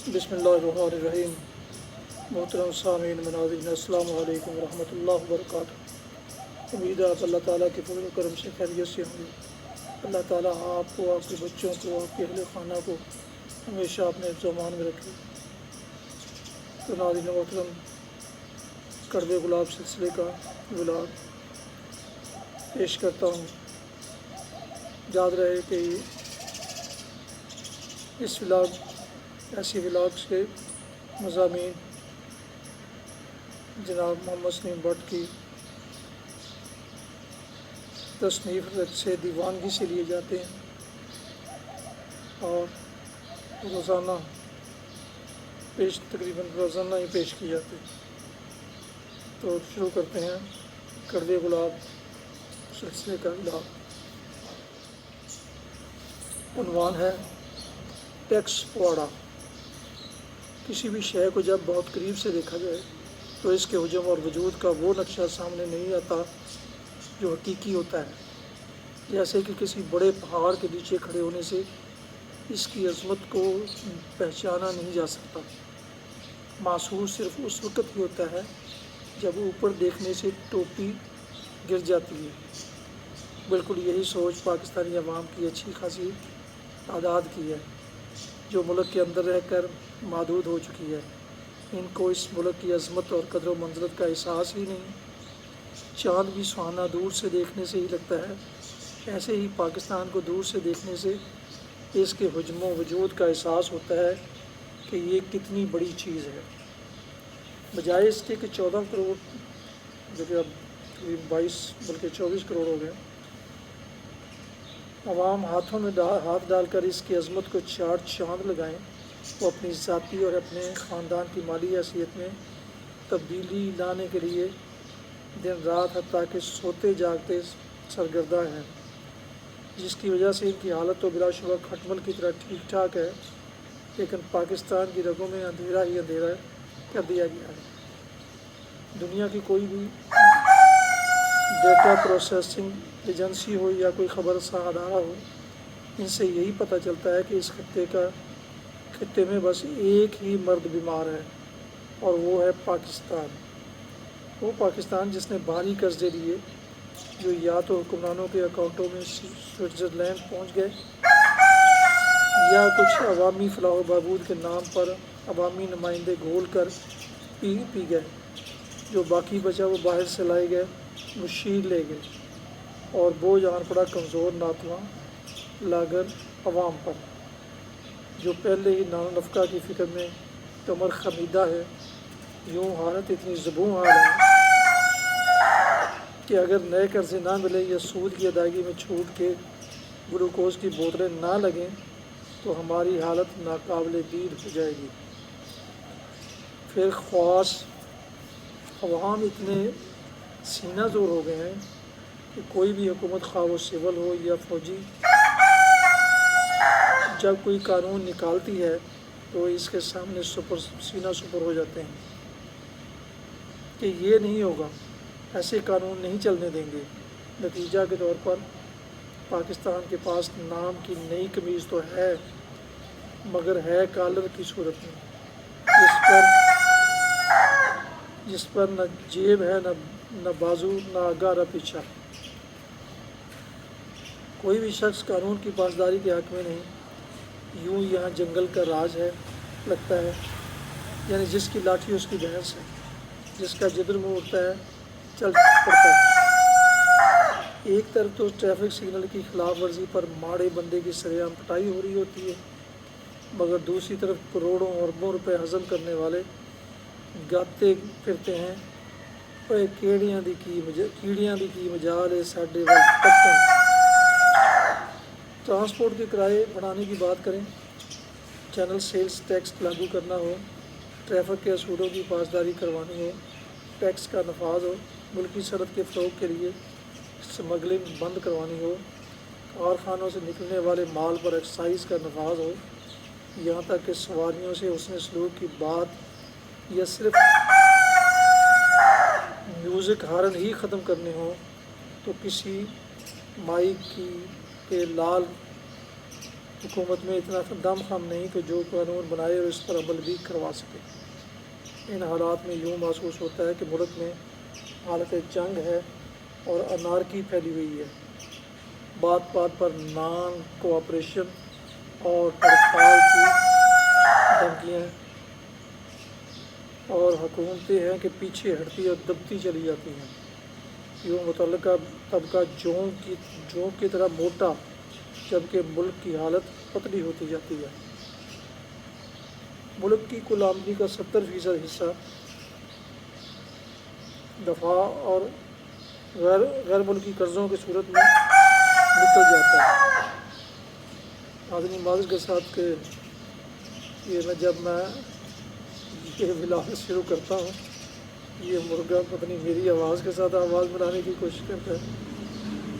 بسم اللہ الرحمن الرحیم۔ محترم سامعین مناظرین، السلام علیکم ورحمۃ اللہ وبرکاتہ۔ امید ہے آپ اللہ تعالیٰ کے فضل و کرم سے خیریت سے ہوں گے۔ اللہ تعالیٰ آپ کو، آپ کے بچوں کو، آپ کے اہل خانہ کو ہمیشہ اپنے حفظ و امان میں رکھے۔ تو ناظرین محترم، کڑوے گلاب سلسلے کا ولاگ پیش کرتا ہوں۔ یاد رہے کہ اس ولاگ ایسی ولاگس کے مضامین جناب محمد سلیم بٹ کی تصنیف سے دیوانگی سے لیے جاتے ہیں اور روزانہ تقریباً روزانہ ہی پیش کی جاتے ہیں۔ تو شروع کرتے ہیں کڑوے گلاب سلسلے کا ولاگ۔ عنوان ہے ٹیکس پواڑا۔ کسی بھی شے کو جب بہت قریب سے دیکھا جائے تو اس کے حجم اور وجود کا وہ نقشہ سامنے نہیں آتا جو حقیقی ہوتا ہے۔ جیسے کہ کسی بڑے پہاڑ کے نیچے کھڑے ہونے سے اس کی عظمت کو پہچانا نہیں جا سکتا۔ محسوس صرف اس وقت ہی ہوتا ہے جب اوپر دیکھنے سے ٹوپی گر جاتی ہے۔ بالکل یہی سوچ پاکستانی عوام کی اچھی خاصی تعداد کی ہے، جو ملک کے اندر رہ کر محدود ہو چکی ہے۔ ان کو اس ملک کی عظمت اور قدر و منزلت کا احساس ہی نہیں۔ چاند بھی سہانا دور سے دیکھنے سے ہی لگتا ہے، ایسے ہی پاکستان کو دور سے دیکھنے سے اس کے حجم و وجود کا احساس ہوتا ہے کہ یہ کتنی بڑی چیز ہے۔ بجائے اس کے کہ 14 کروڑ، جو کہ اب 22 بلکہ 24 کروڑ ہو گئے، عوام ہاتھوں میں ہاتھ ڈال کر اس کی عظمت کو چار چاند لگائیں، وہ اپنی ذاتی اور اپنے خاندان کی مالی حیثیت میں تبدیلی لانے کے لیے دن رات حتیٰ کہ سوتے جاگتے سرگرداں ہیں، جس کی وجہ سے ان کی حالت تو بلا شبہ کھٹمل کی طرح ٹھیک ٹھاک ہے، لیکن پاکستان کی رگوں میں اندھیرا ہی اندھیرا کر دیا گیا ہے۔ دنیا کی کوئی بھی ڈیٹا پروسیسنگ ایجنسی ہو یا کوئی خبر رساں ادارہ ہو، ان سے یہی پتہ چلتا ہے کہ اس خطے میں بس ایک ہی مرد بیمار ہے، اور وہ ہے پاکستان۔ وہ پاکستان جس نے بھاری قرضے لیے، جو یا تو حکمرانوں کے اکاؤنٹوں میں سوئٹزرلینڈ پہنچ گئے، یا کچھ عوامی فلاح و بہبود کے نام پر عوامی نمائندے گھول کر پی گئے۔ جو باقی بچا وہ باہر سے لائے گئے مشیر لے گئے، اور بوجھ آن پڑا کمزور ناتواں لاگر عوام پر، جو پہلے ہی نان و نفقہ کی فکر میں کمر خمیدہ ہے۔ یوں حالت اتنی زبوں حال ہے کہ اگر نئے قرضے نہ ملے یا سود کی ادائیگی میں چھوٹ کے گلوکوز کی بوتلیں نہ لگیں تو ہماری حالت ناقابل دید ہو جائے گی۔ پھر خواص عوام اتنے سینہ زور ہو گئے ہیں کہ کوئی بھی حکومت، خواہ وہ سول ہو یا فوجی، جب کوئی قانون نکالتی ہے تو اس کے سامنے سینہ سپر ہو جاتے ہیں کہ یہ نہیں ہوگا، ایسے قانون نہیں چلنے دیں گے۔ نتیجہ کے طور پر پاکستان کے پاس نام کی نئی قمیض تو ہے، مگر ہے کالر کی صورت میں، جس پر نہ جیب ہے، نہ بازو، نہ آگا نہ پیچھا۔ کوئی بھی شخص قانون کی پاسداری کے حق میں نہیں۔ یوں یہاں جنگل کا راج ہے لگتا ہے، یعنی جس کی لاٹھی اس کی بھینس ہے، جس کا جدر منہ اڑتا ہے چل پڑتا ہے۔ ایک طرف تو ٹریفک سگنل کی خلاف ورزی پر ماڑے بندے کی سر عام پٹائی ہو رہی ہوتی ہے، مگر دوسری طرف کروڑوں اربوں روپے ہضم کرنے والے گاتے پھرتے ہیں، اوے کیڑیاں دی کی مجال ہے ساڈے ول پٹن۔ ٹرانسپورٹ کے کرائے بڑھانے کی بات کریں، چینل سیلز ٹیکس لاگو کرنا ہو، ٹریفک کے اصولوں کی پاسداری کروانی ہو، ٹیکس کا نفاذ ہو، ملکی صنعت کے فروغ کے لیے سمگلنگ بند کروانی ہو، کارخانوں سے نکلنے والے مال پر ایکسائز کا نفاذ ہو، یہاں تک کہ سواریوں سے حسن سلوک کی بات یا صرف میوزک ہارن ہی ختم کرنے ہوں، تو کسی مائی کے لال حکومت میں اتنا دم خم نہیں کہ جو قانون بنائے اور اس پر عمل بھی کروا سکے۔ ان حالات میں یوں محسوس ہوتا ہے کہ ملک میں حالت جنگ ہے اور انارکی پھیلی ہوئی ہے۔ بات بات پر نان کوآپریشن اور ہڑتال کی دھمکیاں اور حکومتیں ہیں کہ پیچھے ہٹتی اور دبتی چلی جاتی ہیں۔ یوں متعلقہ طبقہ جونک کی طرح موٹا جبکہ ملک کی حالت پتلی ہوتی جاتی ہے۔ ملک کی کل آمدنی کا 70% حصہ دفاع اور غیر ملکی قرضوں کی صورت میں نکل جاتا ہے۔ ناظرین معذرت کے ساتھ کہ جب میں یہ ولاگ شروع کرتا ہوں یہ مرغا پتہ نہیں میری آواز کے ساتھ آواز بنانے کی کوشش کرتا ہے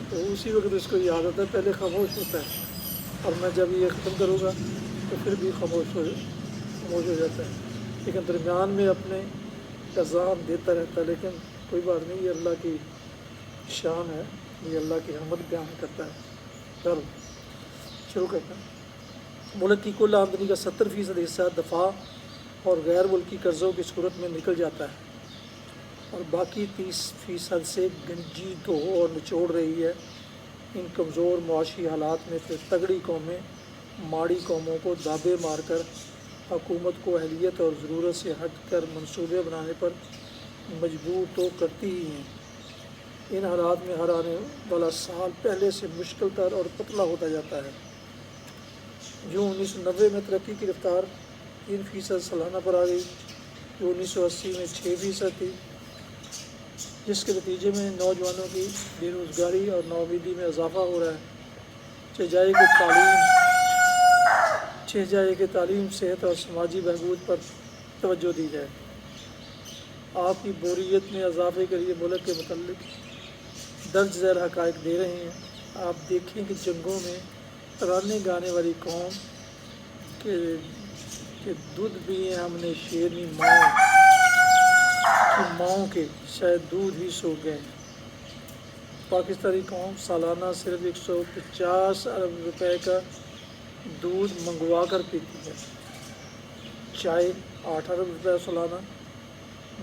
تو اسی وقت اس کو یاد آتا ہے پہلے خاموش ہوتا ہے اور میں جب یہ ختم کروں گا تو پھر بھی خاموش ہو جاتا ہے، لیکن درمیان میں اپنے اذان دیتا رہتا ہے۔ لیکن کوئی بات نہیں، یہ اللہ کی شان ہے، یہ اللہ کی حمد بیان کرتا ہے۔ چلو شروع کرتا ہوں۔ ملک کی کل آمدنی کا 70% حصہ دفاع اور غیر ملکی قرضوں کی صورت میں نکل جاتا ہے اور باقی 30% سے گنجی دھو اور نچوڑ رہی ہے۔ ان کمزور معاشی حالات میں پھر تگڑی قومیں ماڑی قوموں کو دابے مار کر حکومت کو اہلیت اور ضرورت سے ہٹ کر منصوبے بنانے پر مجبور تو کرتی ہی ہیں۔ ان حالات میں ہر آنے والا سال پہلے سے مشکل تر اور پتلا ہوتا جاتا ہے۔ جو 1990 میں ترقی کی رفتار 3% سالانہ پر آ گئی، جو 1980 میں 6% تھی، جس کے نتیجے میں نوجوانوں کی بے روزگاری اور ناامیدی میں اضافہ ہو رہا ہے۔ چاہے کہ تعلیم، صحت اور سماجی بہبود پر توجہ دی جائے۔ آپ کی بوریت میں اضافے کے لیے ملک کے متعلق درج ذیل حقائق دے رہے ہیں۔ آپ دیکھیں کہ جنگوں میں ترانے گانے والی قوم کہ دودھ پیے ہم نے شیرنی ماؤں کے شاید دودھ ہی سو گئے۔ پاکستانی قوم سالانہ صرف 150 ارب روپے کا دودھ منگوا کر پیتی ہے، چائے 8 ارب روپے سالانہ،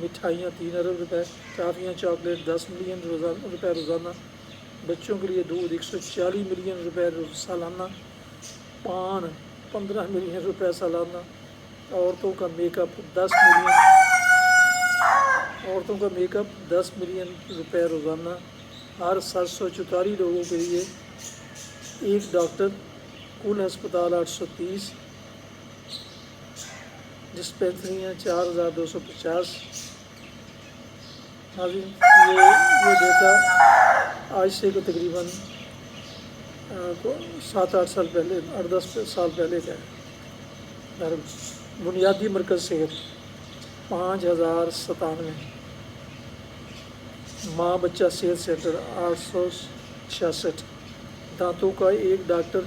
مٹھائیاں 3 ارب روپے، ٹافیاں چاکلیٹ 10 ملین روپے روزانہ، بچوں کے لیے دودھ 140 ملین روپے سالانہ، پان 15 ملین روپے سالانہ، عورتوں کا میک اپ 10 ملین روپے روزانہ، ہر 744 لوگوں کے لیے ایک ڈاکٹر، کل ہسپتال 830، ڈسپینسریاں 4250۔ ناظرین یہ ڈیٹا آج سے کو تقریباً 7-8 سال پہلے 8-10 سال پہلے کا ہے۔ بنیادی مرکز صحت 5097، ماں بچہ صحت سینٹر 866، دانتوں کا ایک ڈاکٹر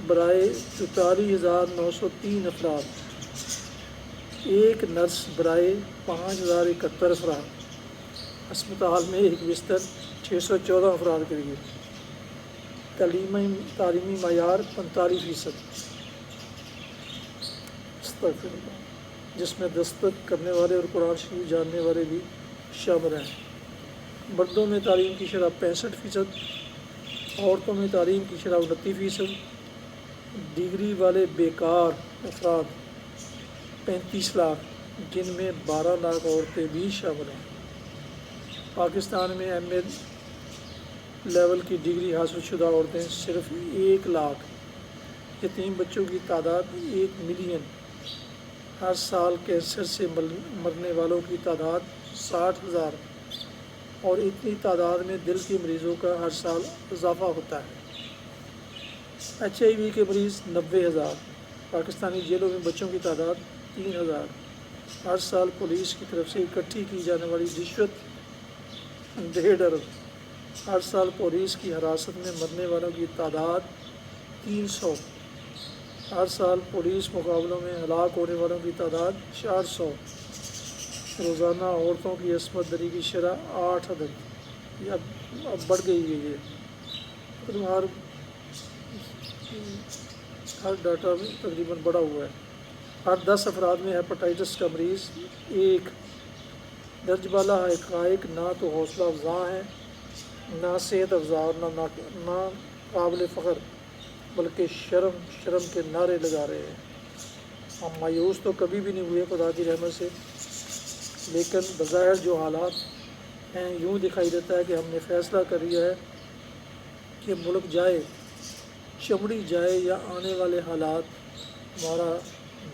برائے 44,903 افراد، ایک نرس برائے 5071 افراد، ہسپتال میں ایک بستر 614 افراد کے لیے، تعلیمی معیار 45%، جس میں دستک کرنے والے اور قرآن شریف جاننے والے بھی شامل ہیں۔ مردوں میں تعلیم کی شرح 65%، عورتوں میں تعلیم کی شرح 29%، ڈگری والے بیکار افراد 35 لاکھ، جن میں 12 لاکھ عورتیں بھی شامل ہیں۔ پاکستان میں ایم اے لیول کی ڈگری حاصل شدہ عورتیں صرف 1 لاکھ، یتیم بچوں کی تعداد 1 ملین، ہر سال کینسر سے مرنے والوں کی تعداد 60,000 اور اتنی تعداد میں دل کے مریضوں کا ہر سال اضافہ ہوتا ہے۔ HIV کے مریض 90,000، پاکستانی جیلوں میں بچوں کی تعداد 3,000، ہر سال پولیس کی طرف سے اکٹھی کی جانے والی رشوت 1.5 ارب، ہر سال پولیس کی حراست میں مرنے والوں کی تعداد 300، ہر سال پولیس مقابلوں میں ہلاک ہونے والوں کی تعداد 400، روزانہ عورتوں کی عصمت دری کی شرح 8 عدد، یہ اب بڑھ گئی ہے۔ یہ ہر ڈاٹا میں تقریباً بڑھا ہوا ہے۔ ہر 10 افراد میں ہیپاٹائٹس کا مریض ایک۔ درج بالا حقائق نہ تو حوصلہ افزا ہیں، نہ صحت افزا اور نہ قابل فخر، بلکہ شرم کے نعرے لگا رہے ہیں۔ ہم مایوس تو کبھی بھی نہیں ہوئے خدا کی رحمت سے، لیکن بظاہر جو حالات ہیں یوں دکھائی دیتا ہے کہ ہم نے فیصلہ کر لیا ہے کہ ملک جائے، چمڑی جائے یا آنے والے حالات ہمارا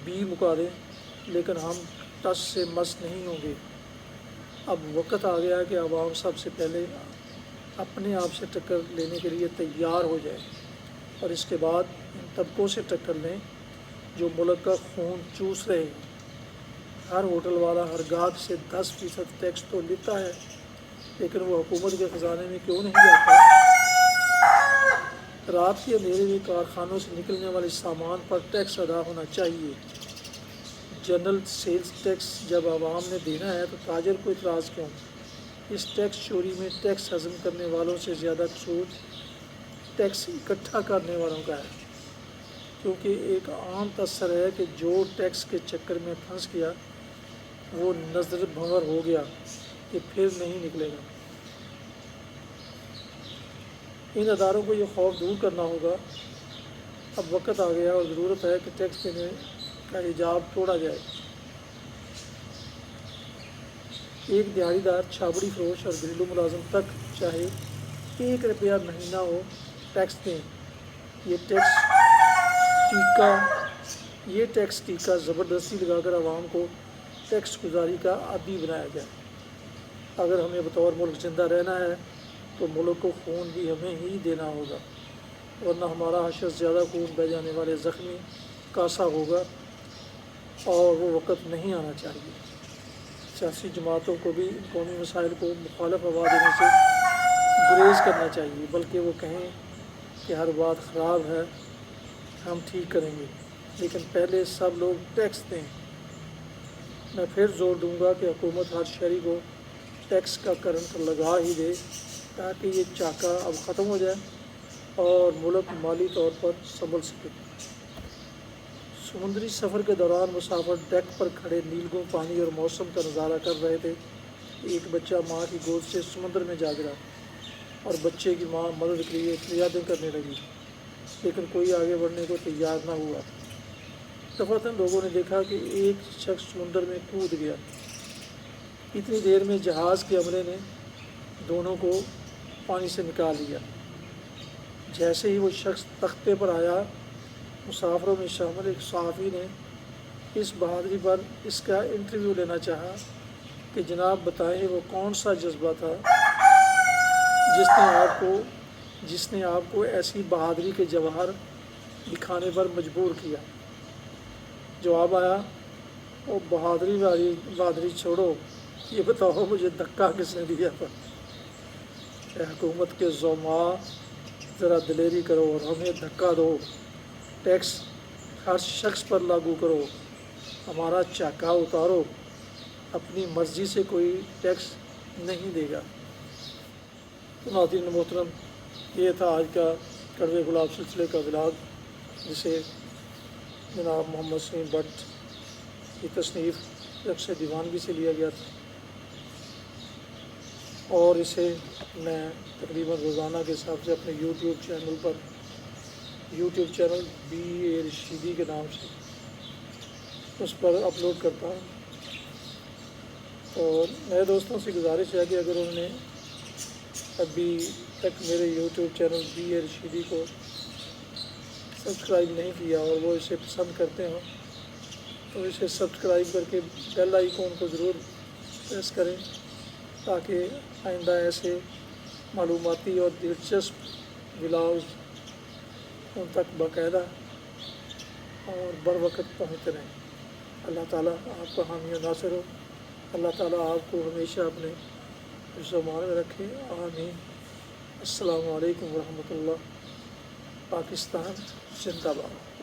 بی مکا دیں، لیکن ہم ٹس سے مس نہیں ہوں گے۔ اب وقت آ گیا کہ عوام سب سے پہلے اپنے آپ سے ٹکر لینے کے لیے تیار ہو جائے، اور اس کے بعد ان طبقوں سے ٹکر لیں جو ملک کا خون چوس رہے ہیں۔ ہر ہوٹل والا ہر گاہک سے 10% ٹیکس تو لیتا ہے، لیکن وہ حکومت کے خزانے میں کیوں نہیں جاتا؟ رات کے اندھیرے میں کارخانوں سے نکلنے والے سامان پر ٹیکس ادا ہونا چاہیے۔ جنرل سیلز ٹیکس جب عوام نے دینا ہے تو تاجر کو اعتراض کیوں؟ اس ٹیکس چوری میں ٹیکس ہضم کرنے والوں سے زیادہ قصور ٹیکس اکٹھا کرنے والوں کا ہے، کیونکہ ایک عام تصور ہے کہ جو ٹیکس کے چکر میں پھنس گیا وہ نظر بھنور ہو گیا کہ پھر نہیں نکلے گا۔ ان اداروں کو یہ خوف دور کرنا ہوگا۔ اب وقت آ گیا اور ضرورت ہے کہ ٹیکس دینے کا حجاب توڑا جائے۔ ایک دیہڑی دار، چھابڑی فروش اور گھریلو ملازم تک چاہے 1 روپیہ مہینہ ہو ٹیکس دیں۔ یہ ٹیکس ٹیکہ زبردستی لگا کر عوام کو ٹیکس گزاری کا عادی بنایا جائے۔ اگر ہمیں بطور ملک زندہ رہنا ہے تو ملک کو خون بھی ہمیں ہی دینا ہوگا، ورنہ ہمارا حشر زیادہ خون بہہ جانے والے زخمی کاسا ہوگا، اور وہ وقت نہیں آنا چاہیے۔ سیاسی جماعتوں کو بھی ان قومی مسائل کو مخالف ہوا دینے سے گریز کرنا چاہیے، بلکہ وہ کہیں کہ ہر بات خراب ہے، ہم ٹھیک کریں گے، لیکن پہلے سب لوگ ٹیکس دیں۔ میں پھر زور دوں گا کہ حکومت ہر شہری کو ٹیکس کا کرنٹ لگا ہی دے، تاکہ یہ چاکہ اب ختم ہو جائے اور ملک مالی طور پر سنبھل سکے۔ سمندری سفر کے دوران مسافر ڈیک پر کھڑے نیلگوں پانی اور موسم کا نظارہ کر رہے تھے کہ ایک بچہ ماں کی گود سے سمندر میں جا گرا، اور بچے کی ماں مدد کے لیے فریادیں کرنے لگی، لیکن کوئی آگے بڑھنے کو تیار نہ ہوا۔ دفعتاً لوگوں نے دیکھا کہ ایک شخص سمندر میں کود گیا۔ اتنی دیر میں جہاز کے عملے نے دونوں کو پانی سے نکال لیا۔ جیسے ہی وہ شخص تختے پر آیا، مسافروں میں شامل ایک صحافی نے اس بہادری پر اس کا انٹرویو لینا چاہا کہ جناب بتائیں وہ کون سا جذبہ تھا جس نے آپ کو ایسی بہادری کے جواہر دکھانے پر مجبور کیا۔ جواب آیا، وہ بہادری چھوڑو، یہ بتاؤ مجھے دھکا کس نے دیا تھا۔ اے حکومت کے زعماء، ذرا دلیری کرو اور ہمیں دھکا دو، ٹیکس ہر شخص پر لاگو کرو، ہمارا چاکا اتارو، اپنی مرضی سے کوئی ٹیکس نہیں دے گا۔ ناظرین محترم، یہ تھا آج کا کڑوے گلاب سلسلے کا ولاگ، جسے جناب محمد سلیم بٹ کی تصنیف رقص دیوانگی سے لیا گیا تھا، اور اسے میں تقریباً روزانہ کے حساب سے اپنے یوٹیوب چینل بی اے رشیدی کے نام سے اس پر اپلوڈ کرتا ہوں۔ اور نئے دوستوں سے گزارش ہے کہ اگر انہوں نے ابھی تک میرے یوٹیوب چینل بی اے رشیدی کو سبسکرائب نہیں کیا اور وہ اسے پسند کرتے ہوں تو اسے سبسکرائب کر کے بیل آئیکن کو ضرور پریس کریں، تاکہ آئندہ ایسے معلوماتی اور دلچسپ ولاگز ان تک باقاعدہ اور بر وقت پہنچتے رہیں۔ اللہ تعالیٰ آپ کا حامی و ناصر ہو، اللہ تعالیٰ آپ کو ہمیشہ اپنے حفظ و امان میں رکھے، آمین۔ السلام علیکم ورحمۃ اللہ۔ پاکستان زندہ باد۔